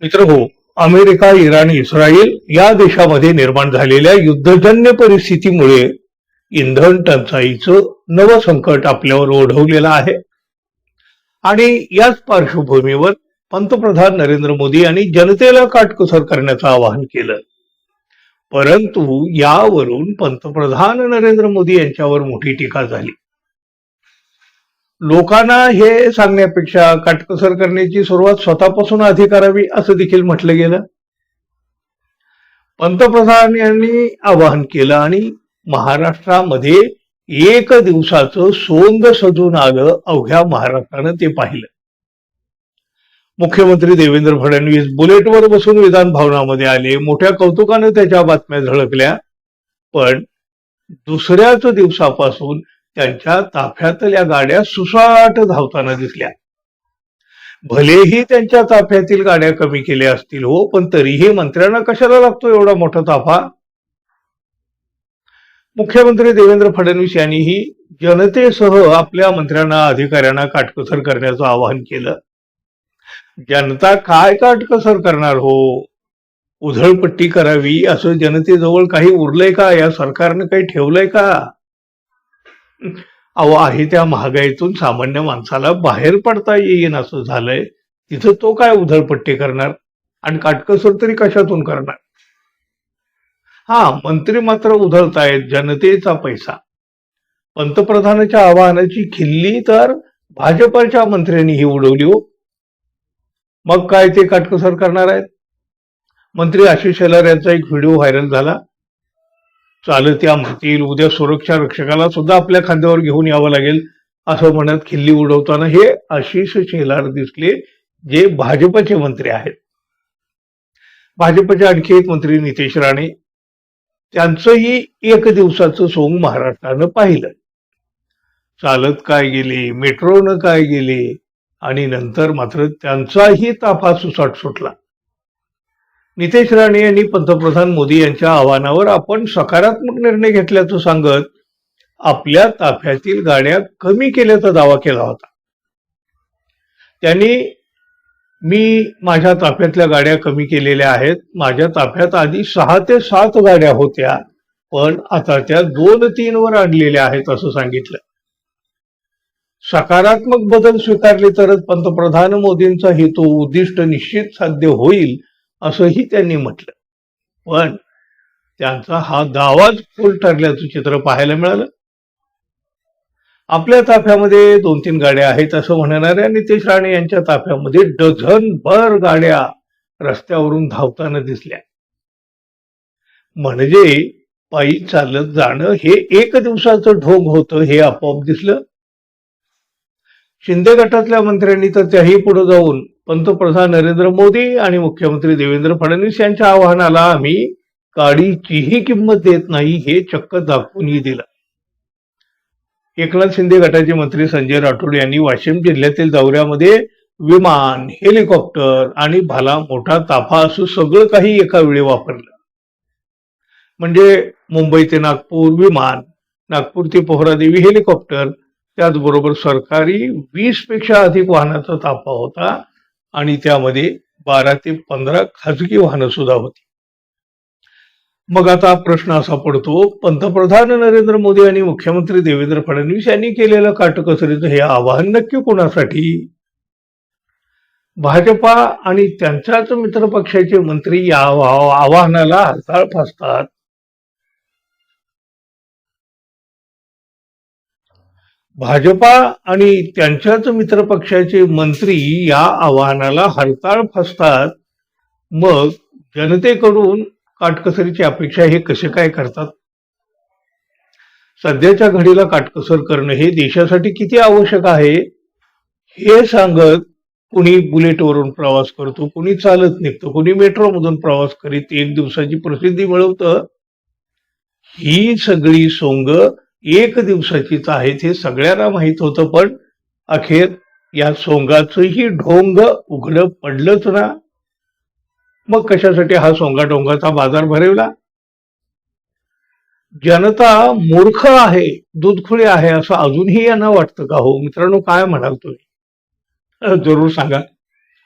मित्र हो, America, Iran, Israel या देशामध्ये निर्माण झालेल्या युद्धजन्य परिस्थितीमुळे इंधन टंचाईचं नवं संकट आपल्यावर ओढवलेलं आहे. आणि याच पार्श्वभूमीवर पंतप्रधान नरेंद्र मोदी यांनी जनतेला काटकसर करण्याचं आवाहन केलं. परंतु यावरून पंतप्रधान नरेंद्र मोदी यांच्यावर मोठी टीका झाली. लोकांना हे सांगण्यापेक्षा काटकसर करण्याची सुरुवात स्वतःपासून आधी करावी असं देखील म्हटलं गेलं. पंतप्रधान यांनी आवाहन केलं आणि महाराष्ट्रामध्ये एक दिवसाचं सोंग सजून आलं. अवघ्या महाराष्ट्रानं ते पाहिलं. मुख्यमंत्री देवेंद्र फडणवीस बुलेटवर बसून विधान भवनामध्ये आले. मोठ्या कौतुकानं त्याच्या बातम्या झळकल्या. पण दुसऱ्याच दिवसापासून त्यांच्या ताफ्यातल्या गाड्या सुसाट धावताना दिसल्या. भलेही त्यांच्या ताफ्यातील गाड्या कमी केल्या असतील हो, पण तरीही मंत्र्यांना कशाला लागतो एवढा मोठा ताफा? मुख्यमंत्री देवेंद्र फडणवीस यांनीही जनतेसह आपल्या मंत्र्यांना, अधिकाऱ्यांना काटकसर करण्याचं आवाहन केलं. जनता काय काटकसर करणार हो? उधळपट्टी करावी असं जनतेजवळ काही उरलंय का? या सरकारनं काही ठेवलंय का? अहो, आहे त्या महागाईतून सामान्य माणसाला बाहेर पडता येईन असं झालंय. तिथं तो काय उधळपट्टी करणार आणि काटकसर तरी कशातून करणार? हा, मंत्री मात्र उधळतायत जनतेचा पैसा. पंतप्रधानाच्या आवाहनाची खिल्ली तर भाजपच्या मंत्र्यांनीही उडवली हो. मग काय ते काटकसर करणार आहेत? मंत्री आशिष शेलार यांचा एक व्हिडिओ व्हायरल झाला. चालत या म्हणतील, उद्या सुरक्षा रक्षकाला सुद्धा आपल्या खांद्यावर घेऊन यावं लागेल असं म्हणत खिल्ली उडवताना हे आशिष शेलार दिसले, जे भाजपचे मंत्री आहेत. भाजपचे आणखी एक मंत्री नितेश राणे, त्यांचंही एक दिवसाचं सोंग महाराष्ट्रानं पाहिलं. चालत काय गेले, मेट्रोनं काय गेले आणि नंतर मात्र त्यांचाही ताफा सुसाट सुटला. नितेश राणे यांनी पंतप्रधान मोदी यांच्या आवाहनावर आपण सकारात्मक निर्णय घेतल्याचं सांगत आपल्या ताफ्यातील गाड्या कमी केल्याचा दावा केला होता. त्यांनी मी माझ्या ताफ्यातल्या गाड्या कमी केलेल्या आहेत. माझ्या ताफ्यात आधी 6 ते 7 गाड्या होत्या, पण आता त्या 2-3 वर आणलेल्या आहेत असं सांगितलं. सकारात्मक बदल स्वीकारले तरच पंतप्रधान मोदींचा हेतू, उद्दिष्ट निश्चित साध्य होईल असंही त्यांनी म्हटलं. पण त्यांचा हा दावाच फोल ठरल्याचं चित्र पाहायला मिळालं. आपल्या ताफ्यामध्ये 2-3 गाड्या आहेत असं म्हणणाऱ्या नितेश राणे यांच्या ताफ्यामध्ये डझनभर गाड्या रस्त्यावरून धावताना दिसल्या. म्हणजे पायी चालत जाणं हे एक दिवसाचं ढोंग होतं हे आपोआप दिसलं. शिंदे गटातल्या मंत्र्यांनी तर त्याही पुढे जाऊन पंतप्रधान नरेंद्र मोदी आणि मुख्यमंत्री देवेंद्र फडणवीस यांच्या आवाहनाला आम्ही काडीचीही किंमत देत नाही हे चक्क दाखवूनही दिलं. एकनाथ शिंदे गटाचे मंत्री संजय राठोड यांनी वाशिम जिल्ह्यातील दौऱ्यामध्ये विमान, हेलिकॉप्टर आणि भला मोठा ताफा असं सगळं काही एका वेळी वापरलं. म्हणजे मुंबई ते नागपूर विमान, नागपूर ते पोहरादेवी हेलिकॉप्टर, त्याचबरोबर सरकारी 20 पेक्षा अधिक वाहनाचा ताफा होता आणि त्यामध्ये 12 ते 15 खाजगी वाहनं सुद्धा होती. मग आता प्रश्न असा पडतो, पंतप्रधान नरेंद्र मोदी आणि मुख्यमंत्री देवेंद्र फडणवीस यांनी केलेलं काटकसरीचं हे आवाहन नक्की कोणासाठी? भाजपा आणि त्यांच्याच मित्रपक्षाचे मंत्री या आवाहनाला हरताळ फासतात. भाजपा आणि त्यांच्याच मित्रपक्षाचे मंत्री या आवाहनाला हरताळ फासतात. मग जनतेकडून काटकसरीची अपेक्षा हे कसे काय करतात? सध्याच्या घडीला काटकसर करणं हे देशासाठी किती आवश्यक आहे हे सांगत कुणी बुलेटवरून प्रवास करतो, कुणी चालत निघतो, कुणी मेट्रोमधून प्रवास करीत एक दिवसाची प्रसिद्धी मिळवतं. ही सगळी सोंग एक दिवसाचीच आहेत हे सगळ्यांना माहित होतं. पण अखेर या सोंगाचंही ढोंग उघडं पडलंच ना. मग कशासाठी हा सोंगाडोंगाचा बाजार भरवला? जनता मूर्ख आहे, दूधखुळी आहे असं अजूनही यांना वाटतं का हो? मित्रांनो, काय म्हणाल तुम्ही? जरूर सांगा.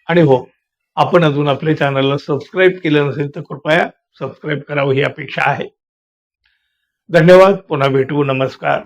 आणि हो, आपण अजून आपल्या चॅनलला सबस्क्राईब केलं नसेल तर कृपया सबस्क्राईब करावं ही अपेक्षा आहे. धन्यवाद. पुन्हा भेटू. नमस्कार.